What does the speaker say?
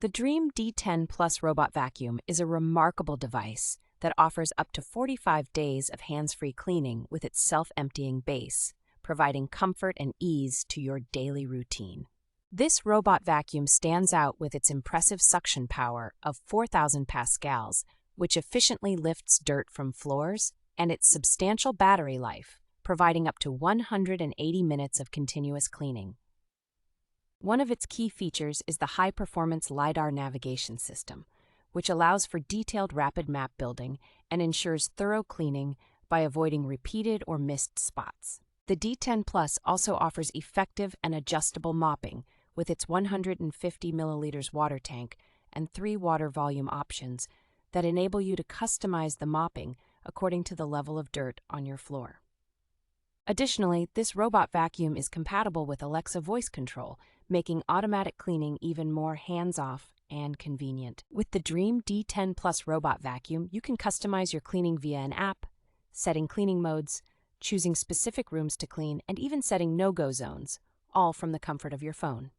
The Dreame D10 Plus robot vacuum is a remarkable device that offers up to 45 days of hands-free cleaning with its self-emptying base, providing comfort and ease to your daily routine. This robot vacuum stands out with its impressive suction power of 4,000 Pascals, which efficiently lifts dirt from floors, and its substantial battery life, providing up to 180 minutes of continuous cleaning. One of its key features is the high-performance LiDAR navigation system, which allows for detailed rapid map building and ensures thorough cleaning by avoiding repeated or missed spots. The D10 Plus also offers effective and adjustable mopping with its 150 milliliters water tank and 3 water volume options that enable you to customize the mopping according to the level of dirt on your floor. Additionally, this robot vacuum is compatible with Alexa voice control, making automatic cleaning even more hands-off and convenient. With the Dreame D10 Plus robot vacuum, you can customize your cleaning via an app, setting cleaning modes, choosing specific rooms to clean, and even setting no-go zones, all from the comfort of your phone.